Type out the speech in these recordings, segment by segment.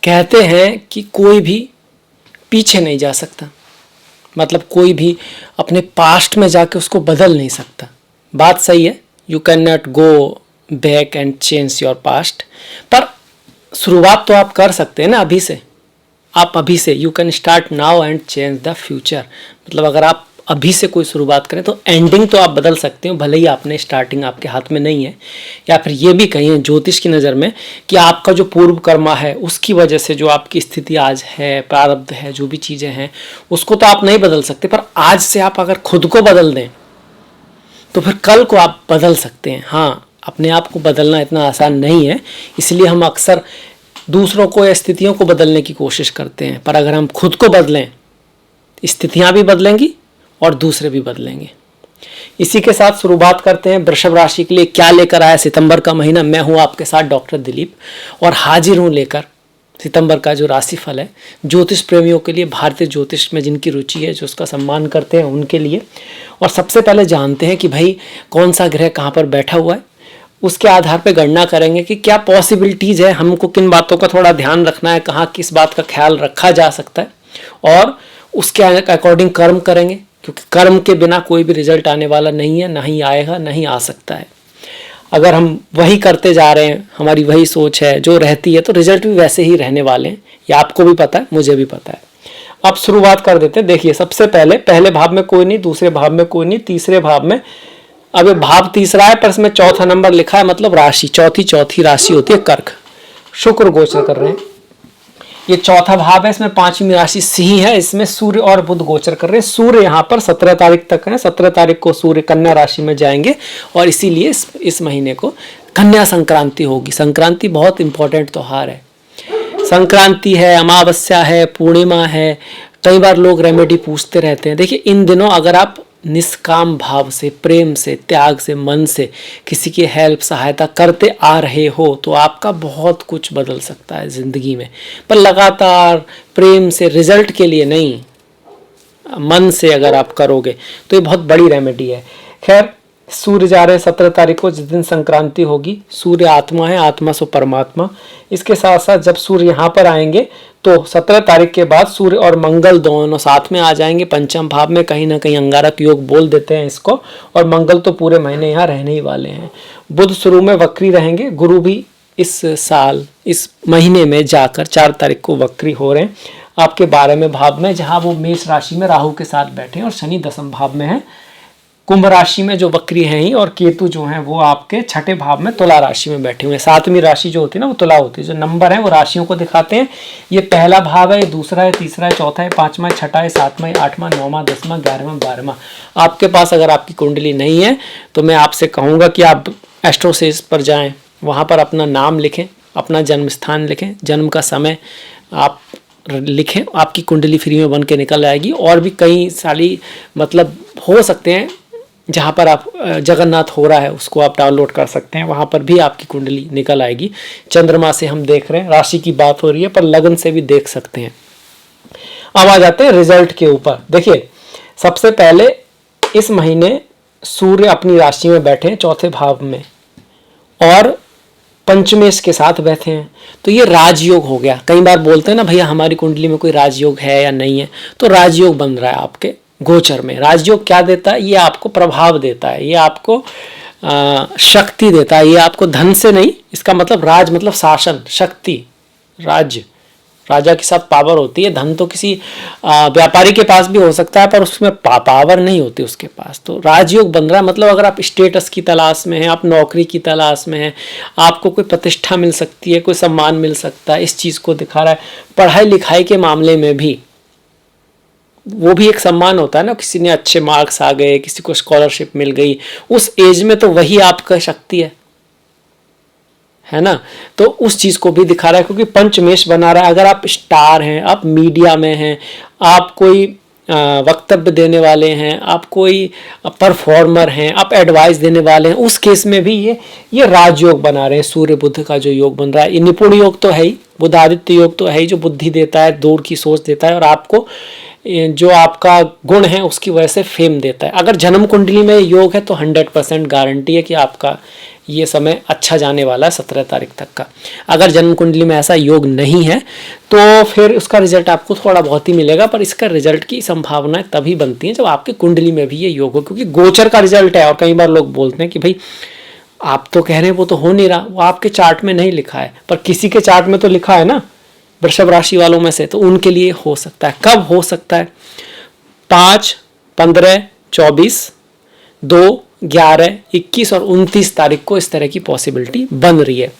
कहते हैं कि कोई भी पीछे नहीं जा सकता, मतलब कोई भी अपने पास्ट में जाके उसको बदल नहीं सकता। बात सही है, you can not go back and change your past, पर शुरुआत तो आप कर सकते हैं ना अभी से। आप अभी से you can start now and change the future, मतलब अगर आप अभी से कोई शुरुआत करें तो एंडिंग तो आप बदल सकते हो, भले ही आपने स्टार्टिंग आपके हाथ में नहीं है। या फिर ये भी कहिए ज्योतिष की नज़र में कि आपका जो पूर्व कर्मा है उसकी वजह से जो आपकी स्थिति आज है, प्रारब्ध है, जो भी चीज़ें हैं उसको तो आप नहीं बदल सकते, पर आज से आप अगर खुद को बदल दें तो फिर कल को आप बदल सकते हैं। हाँ, अपने आप को बदलना इतना आसान नहीं है, इसलिए हम अक्सर दूसरों को या स्थितियों को बदलने की कोशिश करते हैं, पर अगर हम खुद को बदलें स्थितियाँ भी बदलेंगी और दूसरे भी बदलेंगे। इसी के साथ शुरुआत करते हैं वृषभ राशि के लिए क्या लेकर आया सितंबर का महीना। मैं हूं आपके साथ डॉक्टर दिलीप और हाजिर हूं लेकर सितंबर का जो राशिफल है ज्योतिष प्रेमियों के लिए, भारतीय ज्योतिष में जिनकी रुचि है, जो उसका सम्मान करते हैं उनके लिए। और सबसे पहले जानते हैं कि भाई कौन सा ग्रह कहाँ पर बैठा हुआ है, उसके आधार पर गणना करेंगे कि क्या पॉसिबिलिटीज़ है, हमको किन बातों का थोड़ा ध्यान रखना है, कहाँ किस बात का ख्याल रखा जा सकता है, और उसके अकॉर्डिंग कर्म करेंगे, क्योंकि कर्म के बिना कोई भी रिजल्ट आने वाला नहीं है, ना ही आएगा, ना ही आ सकता है। अगर हम वही करते जा रहे हैं, हमारी वही सोच है जो रहती है, तो रिजल्ट भी वैसे ही रहने वाले हैं। ये आपको भी पता है, मुझे भी पता है। अब शुरुआत कर देते हैं। देखिए, सबसे पहले भाव में कोई नहीं, दूसरे भाव में कोई नहीं, तीसरे भाव में, अब ये भाव तीसरा है पर इसमें चौथा नंबर लिखा है, मतलब राशि, चौथी राशि होती है कर्क। शुक्र गोचर कर रहे हैं, ये चौथा भाव है, इसमें पांचवी राशि सिंह है, इसमें सूर्य और बुध गोचर कर रहे हैं। सूर्य यहाँ पर 17 तारीख तक है, 17 तारीख को सूर्य कन्या राशि में जाएंगे और इसीलिए इस महीने को कन्या संक्रांति होगी। संक्रांति बहुत इंपॉर्टेंट त्योहार है, संक्रांति है, अमावस्या है, पूर्णिमा है। कई बार लोग रेमेडी पूछते रहते हैं। देखिए, इन दिनों अगर आप निष्काम भाव से, प्रेम से, त्याग से, मन से किसी की हेल्प, सहायता करते आ रहे हो तो आपका बहुत कुछ बदल सकता है ज़िंदगी में। पर लगातार प्रेम से, रिजल्ट के लिए नहीं, मन से अगर आप करोगे तो ये बहुत बड़ी रेमेडी है। खैर, सूर्य जा रहे हैं 17 तारीख को, जिस दिन संक्रांति होगी। सूर्य आत्मा है, आत्मा सो परमात्मा। इसके साथ साथ जब सूर्य यहाँ पर आएंगे तो 17 तारीख के बाद सूर्य और मंगल दोनों साथ में आ जाएंगे पंचम भाव में। कहीं ना कहीं अंगारक योग बोल देते हैं इसको, और मंगल तो पूरे महीने यहाँ रहने ही वाले हैं। बुध शुरू में वक्री रहेंगे, गुरु भी इस साल, इस महीने में जाकर 4 तारीख को वक्री हो रहे हैं आपके 12वें भाव में, जहाँ वो मेष राशि में राहु के साथ बैठे हैं, और शनि 10वें भाव में है, कुंभ राशि में जो वक्री हैं ही, और केतु जो हैं वो आपके 6ठे भाव में तुला राशि में बैठे हुए हैं। 7वीं राशि जो होती है ना वो तुला होती है। जो नंबर है वो राशियों को दिखाते हैं। ये पहला भाव है, ये दूसरा है, तीसरा है, चौथा है, 5वां है, 6ठा है, 7वां है, 8वां, 9वां, 10वां, 11वां, 12वां। आपके पास अगर आपकी कुंडली नहीं है तो मैं आपसे कहूँगा कि आप एस्ट्रोसेज पर जाएँ, वहाँ पर अपना नाम लिखें, अपना जन्म स्थान लिखें, जन्म का समय आप लिखें, आपकी कुंडली फ्री में बन के निकल आएगी। और भी कई सारी मतलब हो सकते हैं जहाँ पर आप जगन्नाथ हो रहा है उसको आप डाउनलोड कर सकते हैं, वहाँ पर भी आपकी कुंडली निकल आएगी। चंद्रमा से हम देख रहे हैं, राशि की बात हो रही है, पर लगन से भी देख सकते हैं। अब आ जाते हैं रिजल्ट के ऊपर। देखिए, सबसे पहले इस महीने सूर्य अपनी राशि में बैठे हैं 4थे भाव में, और पंचमेश के साथ बैठे हैं, तो ये राजयोग हो गया। कई बार बोलते हैं ना भैया हमारी कुंडली में कोई राजयोग है या नहीं है, तो राजयोग बन रहा है आपके गोचर में। राजयोग क्या देता है? ये आपको प्रभाव देता है, ये आपको शक्ति देता है, ये आपको धन से नहीं, इसका मतलब राज मतलब शासन, शक्ति, राज्य, राजा के साथ पावर होती है। धन तो किसी व्यापारी के पास भी हो सकता है, पर उसमें पावर नहीं होती उसके पास। तो राजयोग बन रहा है, मतलब अगर आप स्टेटस की तलाश में हैं, आप नौकरी की तलाश में हैं, आपको कोई प्रतिष्ठा मिल सकती है, कोई सम्मान मिल सकता है, इस चीज़ को दिखा रहा है। पढ़ाई लिखाई के मामले में भी वो भी एक सम्मान होता है ना, किसी ने अच्छे मार्क्स आ गए, किसी को स्कॉलरशिप मिल गई, उस एज में तो वही आपका शक्ति है ना। तो उस चीज़ को भी दिखा रहा है, क्योंकि पंचमेश बना रहा है। अगर आप स्टार हैं, आप मीडिया में हैं, आप कोई वक्तव्य देने वाले हैं, आप कोई परफॉर्मर हैं, आप एडवाइस देने वाले हैं, उस केस में भी ये राजयोग बना रहे हैं। सूर्य बुध का जो योग बन रहा है, ये निपुण योग तो है ही, बुधादित्य योग तो है ही, जो बुद्धि देता है, दूर की सोच देता है, और आपको जो आपका गुण है उसकी वजह से फेम देता है। अगर जन्म कुंडली में योग है तो 100% गारंटी है कि आपका ये समय अच्छा जाने वाला है 17 तारीख तक का। अगर जन्म कुंडली में ऐसा योग नहीं है तो फिर उसका रिजल्ट आपको थोड़ा बहुत ही मिलेगा, पर इसका रिजल्ट की संभावनाएं तभी बनती हैं जब आपकी कुंडली में भी ये योग हो, क्योंकि गोचर का रिजल्ट है। और कई बार लोग बोलते हैं कि भाई आप तो कह रहे हैं वो तो हो नहीं रहा, वो आपके चार्ट में नहीं लिखा है, पर किसी के चार्ट में तो लिखा है ना, वृषभ राशि वालों में से, तो उनके लिए हो सकता है। कब हो सकता है? 5, 15, 24, 2, 11, 21 और 29 तारीख को इस तरह की पॉसिबिलिटी बन रही है।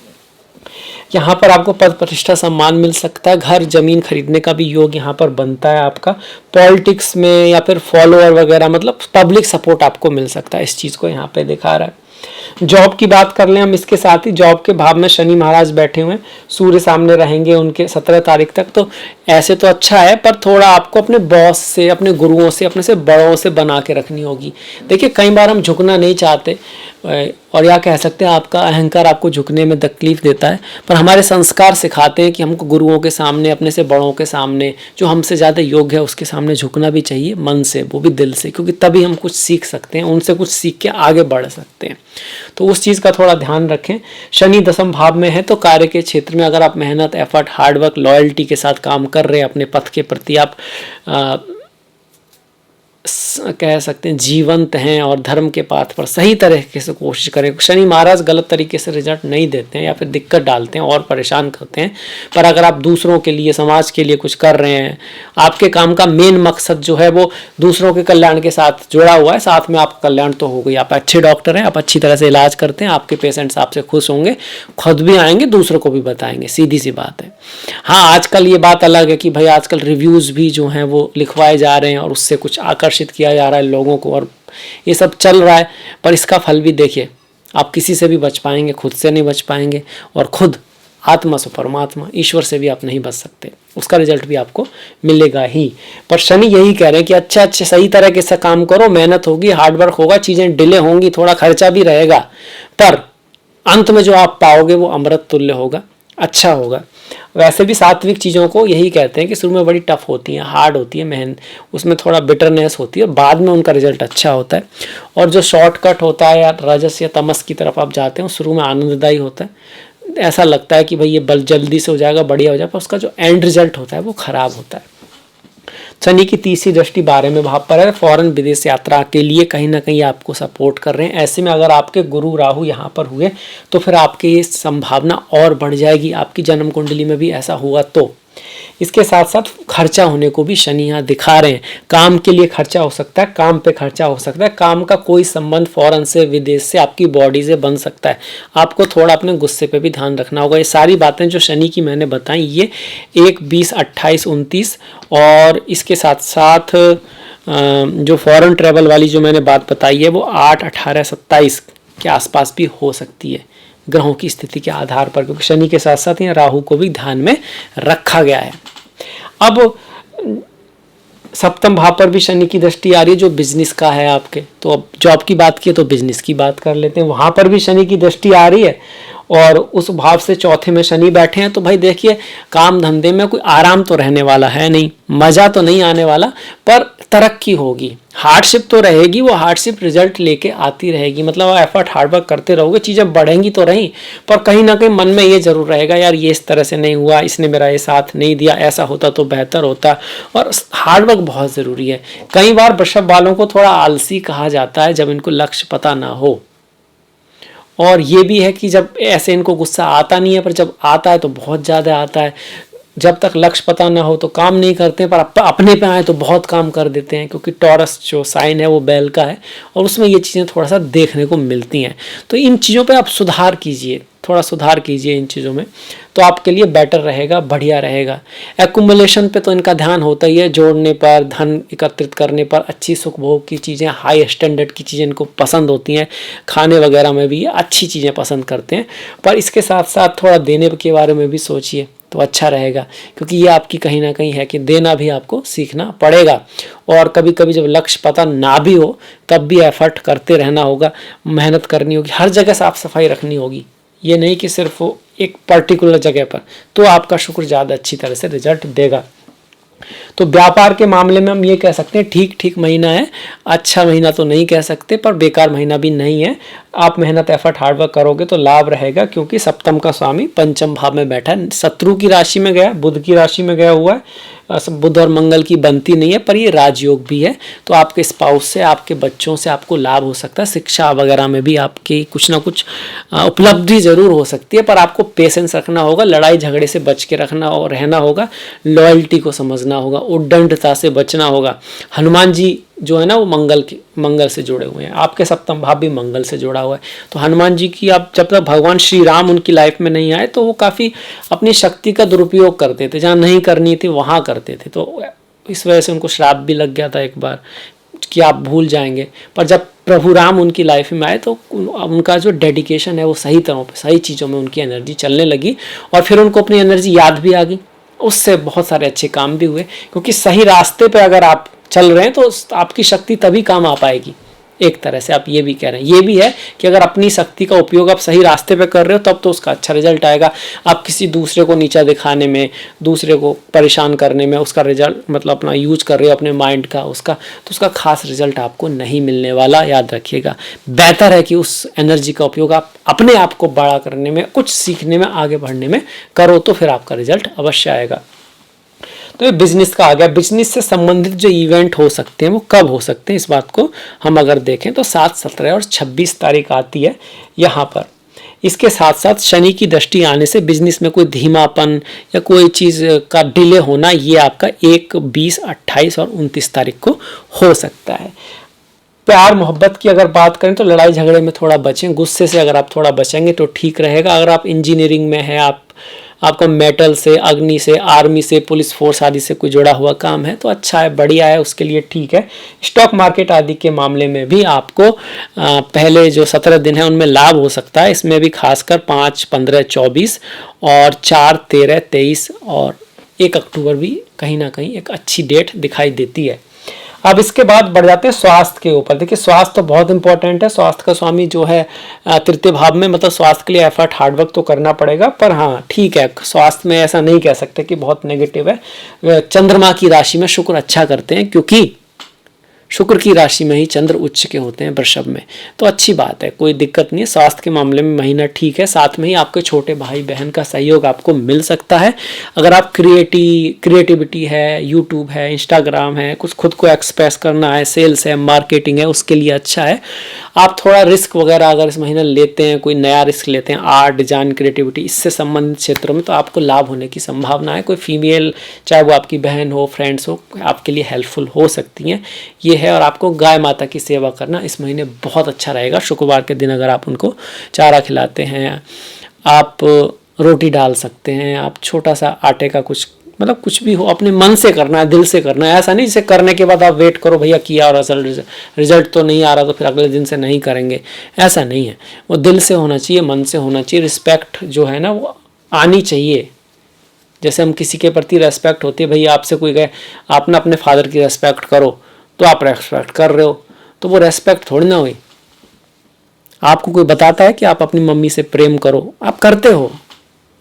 यहाँ पर आपको पद प्रतिष्ठा सम्मान मिल सकता है, घर जमीन खरीदने का भी योग यहाँ पर बनता है आपका। पॉलिटिक्स में या फिर फॉलोअर वगैरह, मतलब पब्लिक सपोर्ट आपको मिल सकता है, इस चीज़ को यहाँ पे दिखा रहा है। जॉब की बात कर लें हम, इसके साथ ही जॉब के भाव में शनि महाराज बैठे हुए हैं, सूर्य सामने रहेंगे उनके 17 तारीख तक, तो ऐसे तो अच्छा है, पर थोड़ा आपको अपने बॉस से, अपने गुरुओं से, अपने से बड़ों से बना के रखनी होगी। देखिए कई बार हम झुकना नहीं चाहते, और या कह सकते हैं आपका अहंकार आपको झुकने में तकलीफ देता है, पर हमारे संस्कार सिखाते हैं कि हमको गुरुओं के सामने, अपने से बड़ों के सामने, जो हमसे ज़्यादा योग्य है उसके सामने झुकना भी चाहिए, मन से, वो भी दिल से, क्योंकि तभी हम कुछ सीख सकते हैं, उनसे कुछ सीख के आगे बढ़ सकते हैं। तो उस चीज़ का थोड़ा ध्यान रखें। शनि 10वें भाव में है, तो कार्य के क्षेत्र में अगर आप मेहनत, एफर्ट, हार्डवर्क, लॉयल्टी के साथ काम कर रहे हैं, अपने पथ के प्रति आप कह सकते हैं जीवंत हैं और धर्म के पाथ पर सही तरीके से कोशिश करें। शनि महाराज गलत तरीके से रिजल्ट नहीं देते हैं या फिर दिक्कत डालते हैं और परेशान करते हैं, पर अगर आप दूसरों के लिए, समाज के लिए कुछ कर रहे हैं, आपके काम का मेन मकसद जो है वो दूसरों के कल्याण के साथ जुड़ा हुआ है, साथ में आपका कल्याण तो हो गई, आप अच्छे डॉक्टर हैं, आप अच्छी तरह से इलाज करते हैं, आपके पेशेंट्स आपसे खुश होंगे, खुद भी आएंगे, दूसरों को भी बताएंगे, सीधी सी बात है। हाँ, आजकल ये बात अलग है कि भाई आजकल रिव्यूज़ भी जो हैं वो लिखवाए जा रहे हैं और उससे कुछ आकर्षित किया जा रहा है लोगों को, और ये सब चल रहा है, पर इसका फल भी देखिए, आप किसी से भी बच पाएंगे, खुद से नहीं बच पाएंगे, और खुद आत्मा से परमात्मा, ईश्वर से भी आप नहीं बच सकते, उसका रिजल्ट भी आपको मिलेगा ही। पर शनि यही कह रहे हैं कि अच्छे सही तरीके से काम करो, मेहनत होगी, हार्डवर्क होगा, चीज़ें डिले होंगी, थोड़ा खर्चा भी रहेगा, पर अंत में जो आप पाओगे वो अमृत तुल्य होगा, अच्छा होगा। वैसे भी सात्विक चीज़ों को यही कहते हैं कि शुरू में बड़ी टफ होती हैं, हार्ड होती है, मेहनत, उसमें थोड़ा बिटरनेस होती है, और बाद में उनका रिजल्ट अच्छा होता है। और जो शॉर्टकट होता है या रजस या तमस की तरफ आप जाते हैं, शुरू में आनंददायी होता है, ऐसा लगता है कि भाई ये बल जल्दी से हो जाएगा, बढ़िया हो जाएगा, पर उसका जो एंड रिजल्ट होता है वो खराब होता है। शनि की तीसरी दृष्टि 12वें भाव पर है, फॉरेन विदेश यात्रा के लिए कहीं ना कहीं आपको सपोर्ट कर रहे हैं। ऐसे में अगर आपके गुरु राहु यहाँ पर हुए तो फिर आपकी ये संभावना और बढ़ जाएगी, आपकी जन्म कुंडली में भी ऐसा हुआ तो। इसके साथ साथ खर्चा होने को भी शनि यहाँ दिखा रहे हैं, काम के लिए खर्चा हो सकता है, काम पे खर्चा हो सकता है, काम का कोई संबंध फॉरेन से, विदेश से, आपकी बॉडी से बन सकता है, आपको थोड़ा अपने गुस्से पे भी ध्यान रखना होगा। ये सारी बातें जो शनि की मैंने बताई, ये 1, 20, 28, 29 और इसके साथ साथ जो फॉरेन ट्रैवल वाली जो मैंने बात बताई है वो 8, 18, 27 के आसपास भी हो सकती है, ग्रहों की स्थिति के आधार पर, क्योंकि शनि के साथ साथ यहाँ राहु को भी ध्यान में रखा गया है। अब 7वें भाव पर भी शनि की दृष्टि आ रही है जो बिजनेस का है आपके, तो अब जॉब की बात की तो बिजनेस की बात कर लेते हैं, वहां पर भी शनि की दृष्टि आ रही है और उस भाव से चौथे में शनि बैठे हैं। तो भाई देखिए, काम धंधे में कोई आराम तो रहने वाला है नहीं, मजा तो नहीं आने वाला, पर तरक्की होगी, हार्डशिप तो रहेगी, वो हार्डशिप रिजल्ट लेके आती रहेगी, मतलब एफर्ट हार्डवर्क करते रहोगे, चीज़ें बढ़ेंगी तो रही, पर कहीं ना कहीं मन में ये जरूर रहेगा, यार ये इस तरह से नहीं हुआ, इसने मेरा ये साथ नहीं दिया, ऐसा होता तो बेहतर होता। और हार्डवर्क बहुत ज़रूरी है। कई बार वृषभ वालों को थोड़ा आलसी कहा जाता है जब इनको लक्ष्य पता ना हो, और ये भी है कि जब ऐसे इनको गुस्सा आता नहीं है, पर जब आता है तो बहुत ज़्यादा आता है। जब तक लक्ष्य पता ना हो तो काम नहीं करते, पर अपने पे आए तो बहुत काम कर देते हैं, क्योंकि टॉरस जो साइन है वो बैल का है और उसमें ये चीज़ें थोड़ा सा देखने को मिलती हैं। तो इन चीज़ों पे आप सुधार कीजिए, थोड़ा सुधार कीजिए इन चीज़ों में, तो आपके लिए बेटर रहेगा, बढ़िया रहेगा। एक्युमुलेशन पे तो इनका ध्यान होता ही है, जोड़ने पर, धन एकत्रित करने पर, अच्छी सुख भोग की चीज़ें, हाई स्टैंडर्ड की चीज़ें इनको पसंद होती हैं, खाने वगैरह में भी ये अच्छी चीज़ें पसंद करते हैं, पर इसके साथ साथ थोड़ा देने के बारे में भी सोचिए तो अच्छा रहेगा, क्योंकि ये आपकी कहीं ना कहीं है कि देना भी आपको सीखना पड़ेगा। और कभी कभी जब लक्ष्य पता ना भी हो तब भी एफर्ट करते रहना होगा, मेहनत करनी होगी, हर जगह साफ सफाई रखनी होगी, ये नहीं कि सिर्फ वो एक पर्टिकुलर जगह पर, तो आपका शुक्र ज़्यादा अच्छी तरह से रिजल्ट देगा। तो व्यापार के मामले में हम ये कह सकते हैं ठीक ठीक महीना है, अच्छा महीना तो नहीं कह सकते पर बेकार महीना भी नहीं है। आप मेहनत एफर्ट हार्डवर्क करोगे तो लाभ रहेगा, क्योंकि सप्तम का स्वामी पंचम भाव में बैठा है, शत्रु की राशि में गया, बुध की राशि में गया हुआ है। बुध और मंगल की बनती नहीं है पर ये राजयोग भी है, तो आपके स्पाउस से, आपके बच्चों से आपको लाभ हो सकता है। शिक्षा वगैरह में भी आपकी कुछ ना कुछ उपलब्धि जरूर हो सकती है, पर आपको पेशेंस रखना होगा, लड़ाई झगड़े से बच के रखना और रहना होगा, लॉयल्टी को समझना होगा, उद्दंडता से बचना होगा। हनुमान जी जो है ना वो मंगल से जुड़े हुए हैं, आपके सप्तम भाव भी मंगल से जुड़ा हुआ है। तो हनुमान जी की आप जब तक भगवान श्री राम उनकी लाइफ में नहीं आए तो वो काफ़ी अपनी शक्ति का दुरुपयोग करते थे, जहाँ नहीं करनी थी वहाँ करते थे, तो इस वजह से उनको श्राप भी लग गया था एक बार कि आप भूल जाएंगे। पर जब प्रभु राम उनकी लाइफ में आए तो उनका जो डेडिकेशन है वो सही तरह पे, सही चीज़ों में उनकी एनर्जी चलने लगी और फिर उनको अपनी एनर्जी याद भी आ गई, उससे बहुत सारे अच्छे काम भी हुए। क्योंकि सही रास्ते पे अगर आप चल रहे हैं तो आपकी शक्ति तभी काम आ पाएगी। एक तरह से आप ये भी कह रहे हैं, ये भी है कि अगर अपनी शक्ति का उपयोग आप सही रास्ते पे कर रहे हो तब तो उसका अच्छा रिजल्ट आएगा। आप किसी दूसरे को नीचा दिखाने में, दूसरे को परेशान करने में उसका रिजल्ट मतलब अपना यूज कर रहे हो अपने माइंड का, उसका तो उसका खास रिजल्ट आपको नहीं मिलने वाला, याद रखिएगा। बेहतर है कि उस एनर्जी का उपयोग आप अपने आप को बड़ा करने में, कुछ सीखने में, आगे बढ़ने में करो, तो फिर आपका रिजल्ट अवश्य आएगा। तो ये बिजनेस का आ गया। बिजनेस से संबंधित जो इवेंट हो सकते हैं वो कब हो सकते हैं, इस बात को हम अगर देखें तो 7, 17 और 26 तारीख आती है यहाँ पर। इसके साथ साथ शनि की दृष्टि आने से बिजनेस में कोई धीमापन या कोई चीज़ का डिले होना, ये आपका 1, 20, 28 और 29 तारीख को हो सकता है। प्यार मोहब्बत की अगर बात करें तो लड़ाई झगड़े में थोड़ा बचें, गुस्से से अगर आप थोड़ा बचेंगे तो ठीक रहेगा। अगर आप इंजीनियरिंग में हैं, आपका मेटल से, अग्नि से, आर्मी से, पुलिस फोर्स आदि से कोई जुड़ा हुआ काम है तो अच्छा है, बढ़िया है, उसके लिए ठीक है। स्टॉक मार्केट आदि के मामले में भी आपको पहले जो 17 दिन है उनमें लाभ हो सकता है। इसमें भी खासकर 5, 15, 24 और 4, 13, 23 और 1 अक्टूबर भी कहीं ना कहीं एक अच्छी डेट दिखाई देती है। अब इसके बाद बढ़ जाते हैं स्वास्थ्य के ऊपर। देखिए स्वास्थ्य तो बहुत इंपॉर्टेंट है। स्वास्थ्य का स्वामी जो है तृतीय भाव में, मतलब स्वास्थ्य के लिए एफर्ट हार्डवर्क तो करना पड़ेगा, पर हाँ ठीक है, स्वास्थ्य में ऐसा नहीं कह सकते कि बहुत नेगेटिव है। चंद्रमा की राशि में शुक्र अच्छा करते हैं, क्योंकि शुक्र की राशि में ही चंद्र उच्च के होते हैं वृषभ में, तो अच्छी बात है, कोई दिक्कत नहीं है। स्वास्थ्य के मामले में महीना ठीक है। साथ में ही आपके छोटे भाई बहन का सहयोग आपको मिल सकता है। अगर आप क्रिएटिविटी है, यूट्यूब है, इंस्टाग्राम है, कुछ खुद को एक्सप्रेस करना है, सेल्स है, मार्केटिंग है, उसके लिए अच्छा है। आप थोड़ा रिस्क वगैरह अगर इस महीने लेते हैं, कोई नया रिस्क लेते हैं, आर्ट, डिजाइन, क्रिएटिविटी, इससे संबंधित क्षेत्रों में, तो आपको लाभ होने की संभावना है। कोई फीमेल, चाहे वो आपकी बहन हो, फ्रेंड्स हो, आपके लिए हेल्पफुल हो सकती हैं, ये है। और आपको गाय माता की सेवा करना इस महीने बहुत अच्छा रहेगा। शुक्रवार के दिन अगर आप उनको चारा खिलाते हैं, आप रोटी डाल सकते हैं, आप छोटा सा आटे का कुछ, मतलब कुछ भी हो, अपने मन से करना है, दिल से करना है। ऐसा नहीं जिसे करने के बाद आप वेट करो भैया किया और रिजल्ट तो नहीं आ रहा तो फिर अगले दिन से नहीं करेंगे, ऐसा नहीं है। वो दिल से होना चाहिए, मन से होना चाहिए। रिस्पेक्ट जो है ना वो आनी चाहिए। जैसे हम किसी के प्रति रेस्पेक्ट होती है, भैया आपसे कोई कहे आप ना अपने फादर की रेस्पेक्ट करो, तो आप रेस्पेक्ट कर रहे हो, तो वो रेस्पेक्ट थोड़ी ना हुई। आपको कोई बताता है कि आप अपनी मम्मी से प्रेम करो, आप करते हो।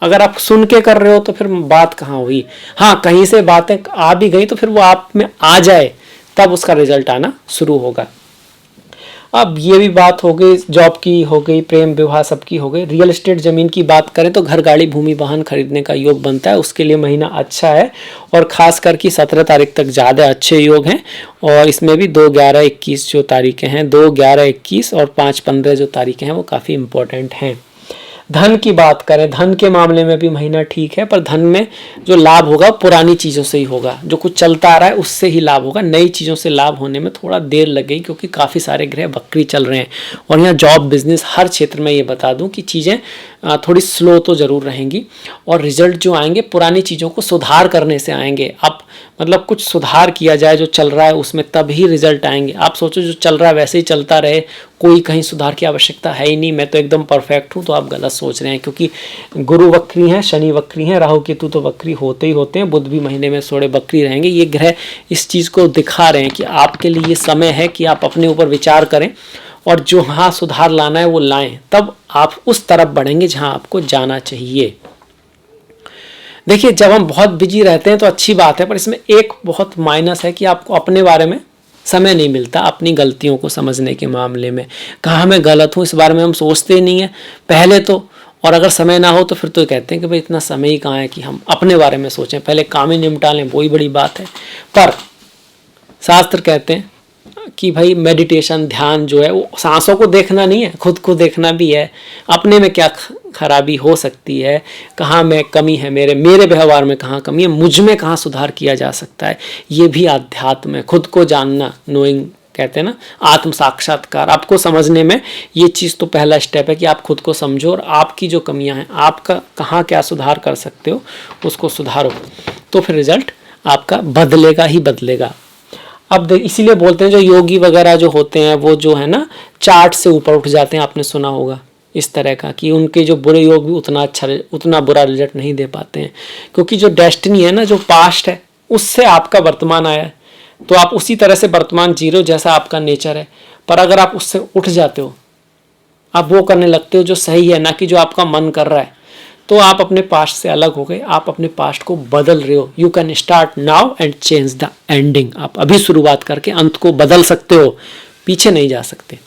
अगर आप सुन के कर रहे हो तो फिर बात कहाँ हुई। हाँ, कहीं से बातें आ भी गई तो फिर वो आप में आ जाए, तब उसका रिजल्ट आना शुरू होगा। अब ये भी बात हो गई, जॉब की हो गई, प्रेम विवाह सबकी हो गई। रियल एस्टेट जमीन की बात करें तो घर, गाड़ी, भूमि, वाहन खरीदने का योग बनता है, उसके लिए महीना अच्छा है। और खास करके 17 तारीख तक ज़्यादा अच्छे योग हैं। और इसमें भी 2, 11, 21 जो तारीखें हैं, 2, 11, 21 और 5, 15 जो तारीखें हैं वो काफ़ी इंपॉर्टेंट हैं। धन की बात करें, धन के मामले में भी महीना ठीक है, पर धन में जो लाभ होगा पुरानी चीज़ों से ही होगा। जो कुछ चलता आ रहा है उससे ही लाभ होगा। नई चीज़ों से लाभ होने में थोड़ा देर लगेगी, क्योंकि काफ़ी सारे ग्रह वक्री चल रहे हैं। और यहाँ जॉब, बिजनेस, हर क्षेत्र में ये बता दूं कि चीज़ें थोड़ी स्लो तो ज़रूर रहेंगी। और रिजल्ट जो आएंगे पुरानी चीज़ों को सुधार करने से आएंगे। आप मतलब कुछ सुधार किया जाए जो चल रहा है उसमें, तब ही रिजल्ट आएंगे। आप सोचो जो चल रहा है वैसे ही चलता रहे, कोई कहीं सुधार की आवश्यकता है ही नहीं, मैं तो एकदम परफेक्ट हूँ, तो आप गलत सोच रहे हैं। क्योंकि गुरु वक्री हैं, शनि वक्री हैं, राहु केतु तो वक्री होते ही होते हैं, बुध भी महीने में थोड़े वक्री रहेंगे। ये ग्रह इस चीज़ को दिखा रहे हैं कि आपके लिए ये समय है कि आप अपने ऊपर विचार करें और जो हाँ सुधार लाना है वो लाएं, तब आप उस तरफ बढ़ेंगे जहाँ आपको जाना चाहिए। देखिए जब हम बहुत बिजी रहते हैं तो अच्छी बात है, पर इसमें एक बहुत माइनस है कि आपको अपने बारे में समय नहीं मिलता, अपनी गलतियों को समझने के मामले में। कहाँ मैं गलत हूँ इस बारे में हम सोचते नहीं है पहले तो, और अगर समय ना हो तो फिर तो कहते हैं कि भाई इतना समय ही कहाँ है कि हम अपने बारे में सोचें, पहले काम ही निपटा लें, वही बड़ी बात है। पर शास्त्र कहते हैं कि भाई मेडिटेशन, ध्यान जो है वो सांसों को देखना नहीं है, खुद को देखना भी है, अपने में क्या खराबी हो सकती है, कहाँ में कमी है, मेरे व्यवहार में कहाँ कमी है, मुझ में कहाँ सुधार किया जा सकता है। ये भी अध्यात्म है, खुद को जानना, नोइंग कहते हैं ना, आत्म साक्षात्कार। आपको समझने में ये चीज़ तो पहला स्टेप है कि आप खुद को समझो और आपकी जो कमियां हैं, आपका कहाँ क्या सुधार कर सकते हो उसको सुधारो, तो फिर रिजल्ट आपका बदलेगा ही बदलेगा। अब इसीलिए बोलते हैं जो योगी वगैरह जो होते हैं वो जो है ना चार्ट से ऊपर उठ जाते हैं, आपने सुना होगा इस तरह का, कि उनके जो बुरे योग भी उतना बुरा रिजल्ट नहीं दे पाते हैं, क्योंकि जो डेस्टिनी है ना, जो पास्ट है उससे आपका वर्तमान आया है, तो आप उसी तरह से वर्तमान जी रहे हो जैसा आपका नेचर है। पर अगर आप उससे उठ जाते हो, आप वो करने लगते हो जो सही है, ना कि जो आपका मन कर रहा है, तो आप अपने पास्ट से अलग हो गए, आप अपने पास्ट को बदल रहे हो। You can start now and change the ending. आप अभी शुरुआत करके अंत को बदल सकते हो, पीछे नहीं जा सकते।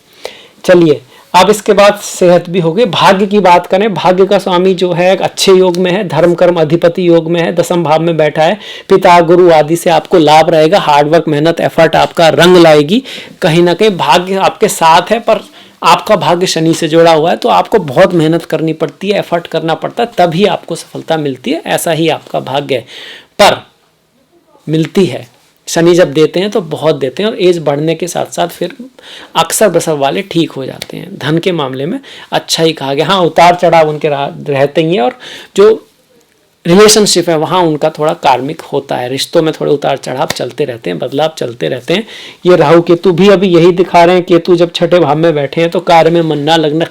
चलिए अब इसके बाद सेहत भी हो गई। भाग्य की बात करें, भाग्य का स्वामी जो है एक अच्छे योग में है, धर्म कर्म अधिपति योग में है, दसम भाव में बैठा है, पिता गुरु आदि से आपको लाभ रहेगा, हार्डवर्क मेहनत एफर्ट आपका रंग लाएगी। कहीं ना कहीं भाग्य आपके साथ है, पर आपका भाग्य शनि से जुड़ा हुआ है, तो आपको बहुत मेहनत करनी पड़ती है, एफर्ट करना पड़ता है, तभी आपको सफलता मिलती है। ऐसा ही आपका भाग्य है, पर मिलती है। शनि जब देते हैं तो बहुत देते हैं, और एज बढ़ने के साथ साथ फिर अक्सर बसर वाले ठीक हो जाते हैं। धन के मामले में अच्छा ही कहा गया। हाँ, उतार चढ़ाव उनके रहते ही हैं, और जो रिलेशनशिप है वहाँ उनका थोड़ा कार्मिक होता है, रिश्तों में थोड़े उतार चढ़ाव चलते रहते हैं, बदलाव चलते रहते हैं। ये राहु केतु भी अभी यही दिखा रहे हैं। केतु जब छठे भाव में बैठे हैं तो कार्य में मन ना लगना,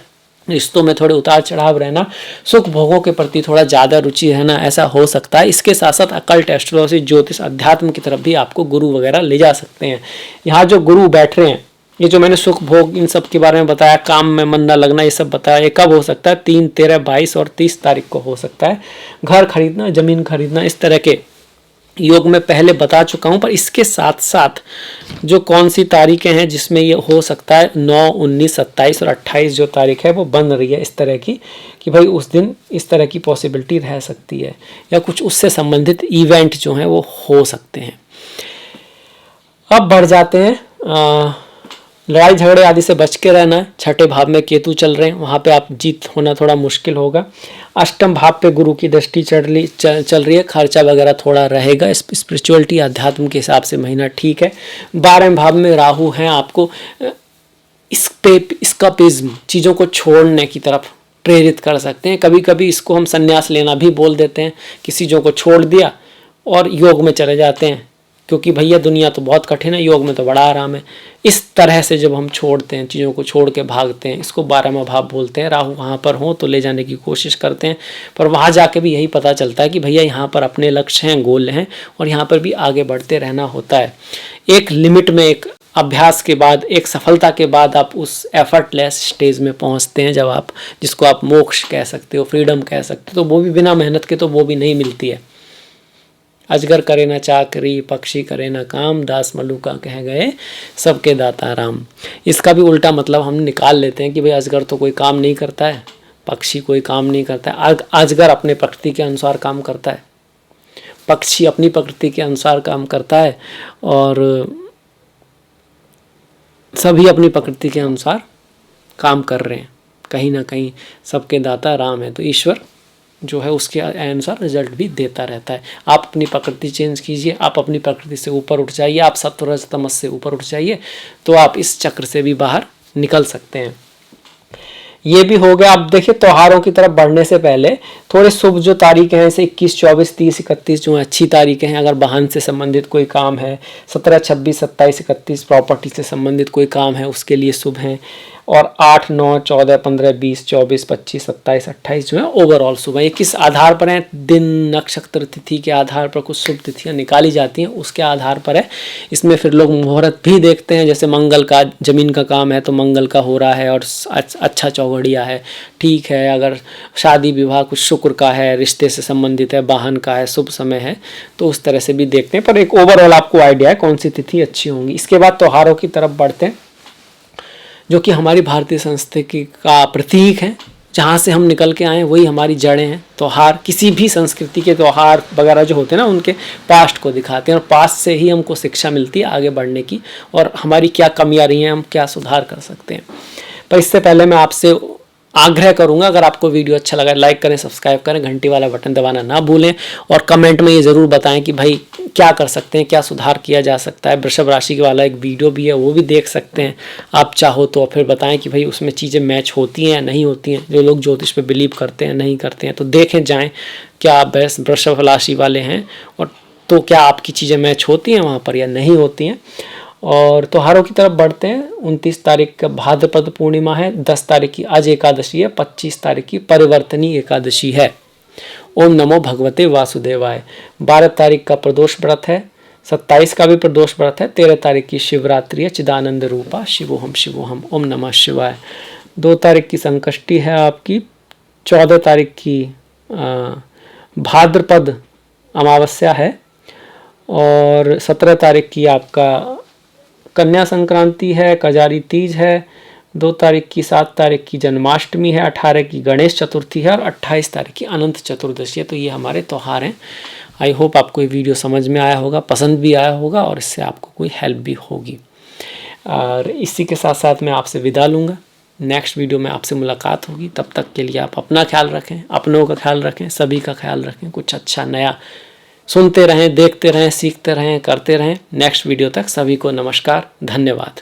रिश्तों में थोड़े उतार चढ़ाव रहना, सुख भोगों के प्रति थोड़ा ज़्यादा रुचि रहना, ऐसा हो सकता है। इसके साथ साथ अकल्ट, एस्ट्रोलॉजी, ज्योतिष, अध्यात्म की तरफ भी आपको गुरु वगैरह ले जा सकते हैं। यहाँ जो गुरु बैठ रहे हैं, ये जो मैंने सुख भोग इन सब के बारे में बताया, काम में मन न लगना, ये सब बताया, ये कब हो सकता है? 3, 13, 22 और 30 तारीख को हो सकता है। घर खरीदना, जमीन खरीदना, इस तरह के योग में पहले बता चुका हूं, पर इसके साथ साथ जो कौन सी तारीखें हैं जिसमें ये हो सकता है, 9, 19, 27 और 28 जो तारीख है वो बन रही है इस तरह की, कि भाई उस दिन इस तरह की पॉसिबिलिटी रह सकती है, या कुछ उससे संबंधित इवेंट जो हैं वो हो सकते हैं। अब बढ़ जाते हैं, लड़ाई झगड़े आदि से बच के रहना है। छठे भाव में केतु चल रहे हैं, वहाँ पे आप जीत होना थोड़ा मुश्किल होगा। अष्टम भाव पे गुरु की दृष्टि चल रही है, खर्चा वगैरह थोड़ा रहेगा। स्पिरिचुअलिटी, अध्यात्म के हिसाब से महीना ठीक है। 12वें भाव में राहु हैं, आपको एस्केपिज्म, चीज़ों को छोड़ने की तरफ प्रेरित कर सकते हैं। कभी कभी इसको हम संन्यास लेना भी बोल देते हैं, कि चीज़ों को छोड़ दिया और योग में चले जाते हैं, क्योंकि भैया दुनिया तो बहुत कठिन है, योग में तो बड़ा आराम है। इस तरह से जब हम छोड़ते हैं, चीज़ों को छोड़ के भागते हैं, इसको 12वां भाव बोलते हैं। राहु वहाँ पर हो तो ले जाने की कोशिश करते हैं, पर वहाँ जाके भी यही पता चलता है कि भैया यहाँ पर अपने लक्ष्य हैं, गोल हैं, और यहाँ पर भी आगे बढ़ते रहना होता है। एक लिमिट में, एक अभ्यास के बाद, एक सफलता के बाद आप उस एफर्टलेस स्टेज में पहुँचते हैं, जब आप, जिसको आप मोक्ष कह सकते हो, फ्रीडम कह सकते हो, तो वो भी बिना मेहनत के तो वो भी नहीं मिलती है। अजगर करे ना चाकरी, पक्षी करे ना काम, दास मलुका कह गए सबके दाता राम। इसका भी उल्टा मतलब हम निकाल लेते हैं कि भाई अजगर तो कोई काम नहीं करता है, पक्षी कोई काम नहीं करता है। अजगर अपने प्रकृति के अनुसार काम करता है, पक्षी अपनी प्रकृति के अनुसार काम करता है, और सभी अपनी प्रकृति के अनुसार काम कर रहे हैं। कहीं ना कहीं सबके दाता राम है, तो ईश्वर जो है उसके अनुसार रिजल्ट भी देता रहता है। आप अपनी प्रकृति चेंज कीजिए, आप अपनी प्रकृति से ऊपर उठ जाइए, आप सत्व रज तमस से ऊपर उठ जाइए, तो आप इस चक्र से भी बाहर निकल सकते हैं। ये भी हो गया। अब देखिए, त्योहारों की तरफ बढ़ने से पहले थोड़े शुभ जो तारीखें हैं, जैसे 21, 24, 30, 31 जो अच्छी तारीखें हैं। अगर वाहन से संबंधित कोई काम है, 17, 26, 27, 31 प्रॉपर्टी से संबंधित कोई काम है, उसके लिए शुभ हैं। और 8, 9, 14, 15, 20, 24, 25, 27, 28 जो है ओवरऑल शुभ है। ये किस आधार पर है? दिन, नक्षत्र, तिथि के आधार पर कुछ शुभ तिथियां निकाली जाती हैं, उसके आधार पर है। इसमें फिर लोग मुहूर्त भी देखते हैं, जैसे मंगल का, जमीन का काम है तो मंगल का हो रहा है और अच्छा चौघड़िया है, ठीक है। अगर शादी विवाह कुछ शुक्र का है, रिश्ते से संबंधित है, वाहन का है, शुभ समय है, तो उस तरह से भी देखते हैं। पर एक ओवरऑल आपको आइडिया है कौन सी तिथि अच्छी होंगी। इसके बाद त्योहारों की तरफ बढ़ते हैं, जो कि हमारी भारतीय संस्कृति का प्रतीक है। जहाँ से हम निकल के आए वही हमारी जड़ें हैं। त्योहार, किसी भी संस्कृति के त्योहार वगैरह जो होते हैं ना, उनके पास्ट को दिखाते हैं और पास्ट से ही हमको शिक्षा मिलती है आगे बढ़ने की, और हमारी क्या कमियां रही हैं, हम क्या सुधार कर सकते हैं। पर इससे पहले मैं आपसे आग्रह करूंगा, अगर आपको वीडियो अच्छा लगा लाइक करें, सब्सक्राइब करें, घंटी वाला बटन दबाना ना भूलें, और कमेंट में ये ज़रूर बताएं कि भाई क्या कर सकते हैं, क्या सुधार किया जा सकता है। वृषभ राशि वाला एक वीडियो भी है, वो भी देख सकते हैं आप चाहो तो। फिर बताएं कि भाई उसमें चीज़ें मैच होती हैं या नहीं होती हैं। जो लोग ज्योतिष पे बिलीव करते हैं, नहीं करते हैं, तो देखें जाएँ क्या आप वृषभ राशि वाले हैं, और तो क्या आपकी चीज़ें मैच होती हैं वहाँ पर या नहीं होती हैं। और त्योहारों की तरफ बढ़ते हैं। 29 तारीख का भाद्रपद पूर्णिमा है, 10 तारीख की आज एकादशी है, 25 तारीख की परिवर्तनी एकादशी है। ओम नमो भगवते वासुदेवाय। 12 तारीख का प्रदोष व्रत है, 27 का भी प्रदोष व्रत है, 13 तारीख की शिवरात्रि है, चिदानंद रूपा शिवोहम शिवोहम, ओम नमः शिवाय। 2 तारीख की संकष्टी है आपकी, 14 तारीख की भाद्रपद अमावस्या है, और 17 तारीख की आपका कन्या संक्रांति है, कजारी तीज है, 2 तारीख की 7 तारीख की जन्माष्टमी है, 18 की गणेश चतुर्थी है, और 28 तारीख की अनंत चतुर्दशी है। तो ये हमारे त्यौहार हैं। आई होप आपको ये वीडियो समझ में आया होगा, पसंद भी आया होगा, और इससे आपको कोई हेल्प भी होगी। और इसी के साथ साथ मैं आपसे विदा लूँगा। नेक्स्ट वीडियो में आपसे मुलाकात होगी। तब तक के लिए आप अपना ख्याल रखें, अपनों का ख्याल रखें, सभी का ख्याल रखें। कुछ अच्छा नया सुनते रहें, देखते रहें, सीखते रहें, करते रहें। नेक्स्ट वीडियो तक सभी को नमस्कार, धन्यवाद।